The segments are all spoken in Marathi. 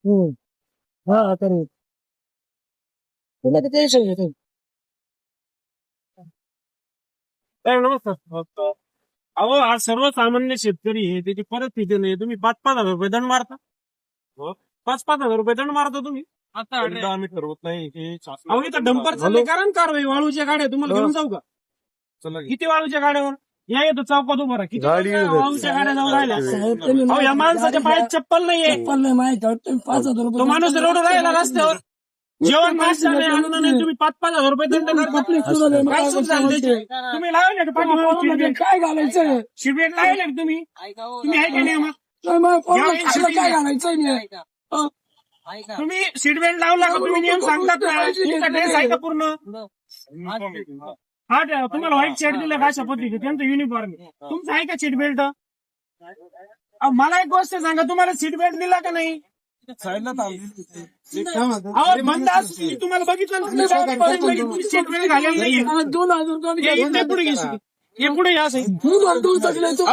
हा करू तुला ते टेन्शन घेतो. नमस्कार. अहो हा सर्वसामान्य शेतकरी आहे, त्याची परिस्थिती नाही. तुम्ही 5,000 रुपये दंड मारता. 5,000 रुपये दंड मारता तुम्ही. आता आम्ही ठरवत नाही की अहो इथं डंपर चालले कारण कारवाई. वाळूच्या गाड्या तुम्हाला घेऊन जाऊ का? चला किती वाळूच्या गाड्यावर या येतो चौकात उभा राहा. किती वाळूच्या गाड्या जाऊन राहिल्या. अहो या माणसाच्या पायात चप्पल नाहीये. चप्पल नाही माहिती 5,000 रुपये तो माणूस रडून राहिला रस्त्यावर. जेवण नाश्ता नाही अन्न नाही. तुम्ही 5,000 रुपये दंड करता. काय सुद्धा झालं त्याचे? तुम्ही लावले का पाठीमागे काय घालायचं शिबिर लावले का तुम्ही? तुम्ही आहे का नियमात? काय घालायचं नाही. तुम्ही सीट बेल्ट लावला का? तुम्ही नियम सांगतात ना. तुमचा ड्रेस आहे का पूर्ण? हा तुम्हाला व्हाईट शर्ट दिलं का अशा पद्धतीने त्यांचं युनिफॉर्म तुमचं आहे का सीट बेल्ट? मला एक गोष्ट सांगा, तुम्हाला सीट बेल्ट दिला का नाही? अहो बंद असं तुम्हाला बघितलं सीट बेल्ट घालेलं नाही. 2,000 पुढे घेशील हे पुढे या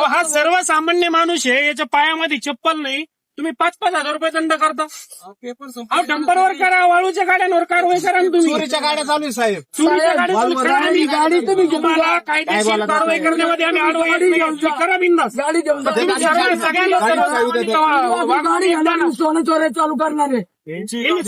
हा सर्वसामान्य माणूस आहे, याच्या पायामध्ये चप्पल नाही. तुम्ही 5,000 रुपये दंड करता. अहो डंपरवर करा, वाळूच्या गाड्यांवर कारवाई करा. तुम्ही चोरीच्या गाड्या चालू आहे साहेब. चोरीच्या गाडी तुम्ही तुम्हाला कायदेशीर कारवाई करण्यामध्ये आम्ही आडवा करा बिंदास. गाडी घेऊन सगळ्यांना सोनं चोऱ्या चालू करणार आहे.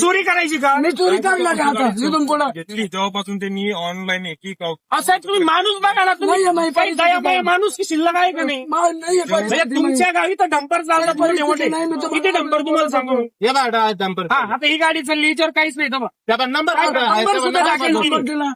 चोरी करायची का? मी चोरी करणार आहे आता इथून पुढं. घेतली तेव्हापासून त्यांनी ऑनलाईन आहे की असं तुम्ही माणूस बघायला तुम्ही काही दयामय माणूस की शिल्लक आहे का नाही? म्हणजे तुमच्या गावी तर डंपर चालतात मोठे मोठे. किती डंपर तुम्हाला सांगू? डंपर. हा आता ही गाडी चालली याच्यावर काहीच नाही. नंबर सुद्धा टाकेल नाही.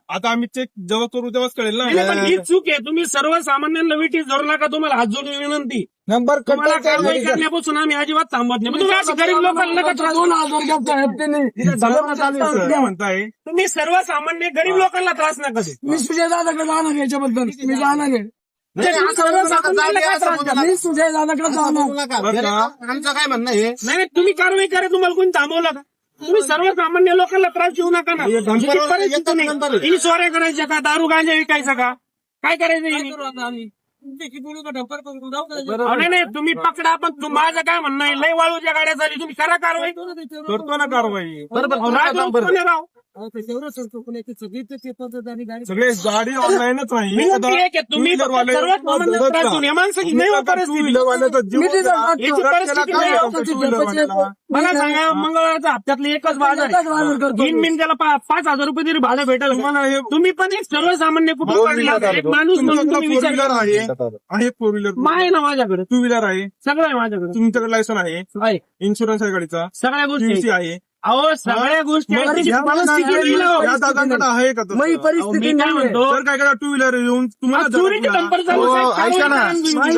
आता आम्ही चेक जेव्हा करू तेव्हाच कळेल नाही, पण ना. ही चूक आहे. तुम्ही सर्वसामान्यांना विटीस धरू नका. तुम्हाला हात जोडून विनंती. नंबर तुम्हाला कारवाई करण्यापासून आम्ही अजिबात थांबत नाही. पण तुम्ही असं गरीब लोकांना नका त्रास देऊ. 2,000 काय म्हणताय? तुम्ही सर्वसामान्य गरीब लोकांना त्रास नका देऊ. मी सुजय दादाकडे जाणार आहे याच्याबद्दल. मी जाणार आहे. सर्वसामान्यांना काय त्रास द्या? मी सुजय दादाकडे जाणार. बरं का? आमचं काय म्हणणं आहे नाही तुम्ही कारवाई करा. तुम्हाला कोणी थांबवलं का? तुम्ही सर्वसामान्य लोकांना त्रास देऊ नका ना. डंपरवर याची परिस्थिती येतात नाही. नंतर. हिने चोऱ्या करायच्या का? दारू गांजा विकायचा का? काय करायचं हिने? नाही नाही तुम्ही पकडा. पण माझं काय म्हणणं आहे, लय वाळूच्या गाड्या झाली. तुम्ही करा कारवाई. करतो ना कारवाई. राव सगळे गाडी ऑनलाईनच आहे. विनंती आहे की तुम्ही सर्वात मोठा त्रास देऊन या माणसाची नाही हो परिस्थिती. याची परिस्थिती नाही हो. मला सांगा, मंगळवारचा हप्त्यातले एकच बाजार आहे. 3 मिनिटाला 5,000 रुपये तरी भाडं भेटेल. तुम्ही पण एक सर्वसामान्य कुटुंबातला एक माणूस म्हणून तुम्ही विचार करा. आहे 4 व्हीलर आहे ना माझ्याकडे. 2 व्हीलर आहे. सगळं आहे माझ्याकडे. तुमच्याकडे लायसन आहे. आहे. इन्शुरन्स आहे गाडीचा. सगळ्या गोष्टी TC आहे. अहो सगळ्या गोष्टी या दादाकडे आहे का तसं? मी परिस्थिती मी काय म्हणतो, तर काय करा 2 व्हीलर येऊन तुम्हाला चोरीचे डंपर चालू आहेत. ऐका ना.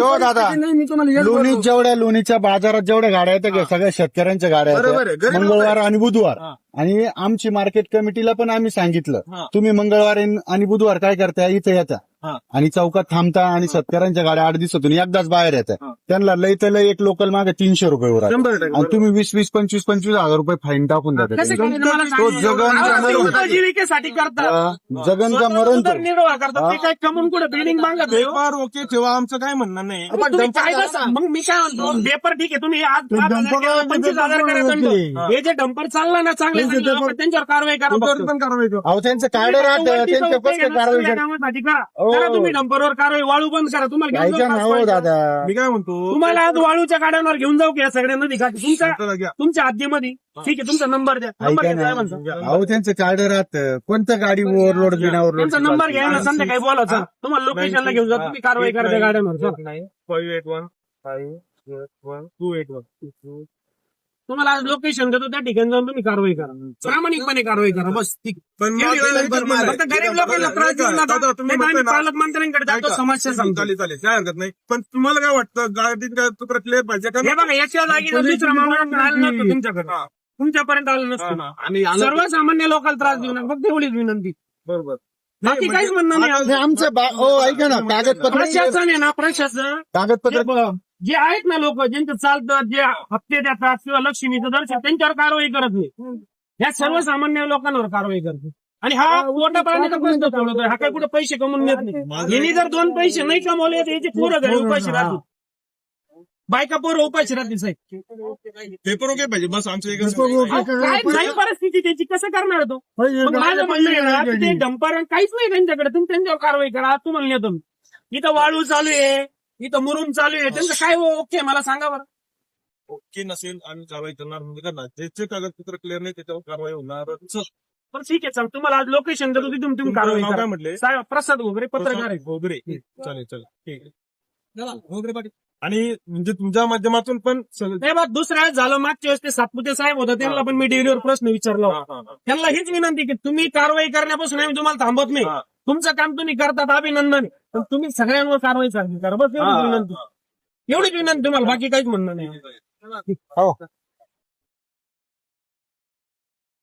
हो दादा, नाही मी तुम्हाला लोणीत लोणीच्या बाजारात जेवढ्या गाड्या आहेत सगळ्या शेतकऱ्यांच्या गाड्या बरोबर आहे. आहेत. गरीब मंगळवार आणि बुधवार. हा. आणि आमची मार्केट कमिटीला पण आम्ही हा. सांगितलं, तुम्ही मंगळवार आणि बुधवार काय करताय, इथे येता हा. आणि चौकात थांबता आणि शेतकऱ्यांच्या गाड्या 8 दिवसातून एकदाच बाहेर येतात. हा. त्यांना लय तर लय एक लोकल मागे 300 रुपये वर आहे. 100%. आणि तुम्ही 20-20, 25-25 हजार रुपये फाईन टाकून कसं देता. करायचं मला तो सांगा. जगन अहो, ते उपजीविकेसाठी करतात. जगन का मरण स्वतः निर्वाह करतात. ते काय कमवून कुठे बिल्डिंग मागत आहे हो? पेपर ओके ठेवा, आमचं काय म्हणणं नाही. मग तुम्ही कायदा सांग. मग मी काय म्हणतो, पेपर ठीक आहे. तुम्ही आज 25,000 करा दंड. हे जे डंपर चालला ना चांगले त्यांच्यावर कारवाई करा. डंपर पण कारवाई करू. अहो त्यांचं कार्ड राहतं, त्यांच्या कसं काय कारवाई करतात? कामासाठी का करा तुम्ही डंपरवर कारवाई. वाळू बंद करा. तुम्हाला घेऊन ऐका जाऊ ना का? हो दादा, मी काय म्हणतो, तुम्हाला आज वाळूच्या गाड्यांवर घेऊन जाऊ की या सगळ्या नदी घाट चला घ्या. तुमच्या हद्दीमध्ये. ठीक आहे, तुमचा नंबर द्या. नंबर ऐका घ्या काय ना. म्हणता. अहो त्यांचं कार्ड राहतं, कोणत्या गाडी ओव्हरलोड बिनाओव्हरलोड. त्यांचा नंबर घ्या ना, संध्याकाळी बोलायचा. तुम्हाला लोकेशनला घेऊन जा. तुम्ही कारवाई करा त्या गाड्यांवर. चला. 581-581-281. तुम्हाला आज लोकेशन देतो, त्या ठिकाणी जाऊन तुम्ही कारवाई करा. प्रामाणिकपणे कारवाई करा. बस ठीक. पण फक्त गरीब लोकांना त्रास देऊ नका. दादा, तुम्ही नाही तर आम्ही म्हणताय ना- पालकमंत्र्यांकडे जातो, समस्या सांगतो. चालेल काय हरकत नाही. पण तुम्हाला काय वाटतं, गाडीत काय तुकडा क्लिअर पाहिजे का? हे बघा, याच्या जागी जर दुसरा माणूस आलं नसतं तुमच्याकडे, हा. तुमच्यापर्यंत आलं हा नसतं. ना. आणि सर्वसामान्य लोकांना त्रास देऊ नका. फक्त एवढीच विनंती. बरोबर. बाकी काहीच म्हणणं नाही. नाही, आमचं ऐका ना, कागदपत्र प्रशासन आहे ना, प्रशासन कागदपत्र जे आहेत ना लोक ज्यांचं चालतं, जे हप्ते देतात किंवा लक्ष्मीचं दर्शन, त्यांच्यावर कारवाई करत नाही. ह्या सर्वसामान्य लोकांवर कारवाई करते. आणि हा पोटा पाण्याचा प्रश्न सोडवतोय. हा काय कुठे पैसे कमवून देत नाही. यांनी जर 2 पैसे नाही कमवले तर याचे पोरं घरी उपाशी राहतील. बायका पोरं उपाशी राहतील साहेब. पेपर ओके पाहिजे बस आमचं एकच काय नाही परिस्थिती त्याची कसं करणार तो? मग माझं म्हणणं आहे ना, की ते डंपर काहीच नाही त्यांच्याकडे, तुम्ही त्यांच्यावर कारवाई करा. तुम्हाला नेतो मी. इथं वाळू चालू आहे, इथं मुरुम चालू आहे, त्यांचं काय ओके मला सांगा बरं. ओके नसेल आम्ही कारवाई करणार म्हणजे करणार ज्याचे कागदपत्र क्लिअर नाही त्याच्यावर कारवाई होणार पण ठीक आहे, चल तुम्हाला आज लोकेशन देतो तिथून तुम्ही कारवाई नाव करा. काय म्हटले साहेब, प्रसाद वगैरे पत्रकार आहे. वगैरे चालेल ठीक आहे वगैरे पाटील. आणि म्हणजे तुमच्या माध्यमातून पण नाही बा, दुसऱ्या वेळेस झालं मागच्या वेळेस ते सातपुते साहेब होता, त्यांना पण मी डेअरीवर प्रश्न विचारला होता. त्यांना हीच विनंती की तुम्ही कारवाई करण्यापासून आम्ही तुम्हाला थांबत नाही. तुमचं काम तुम्ही करतात, अभिनंदन आहे. पण तुम्ही सगळ्यांवर कारवाई चालली करा, बस एवढीच विनंती. एवढीच विनंती तुम्हाला, बाकी काहीच म्हणणं नाही. हो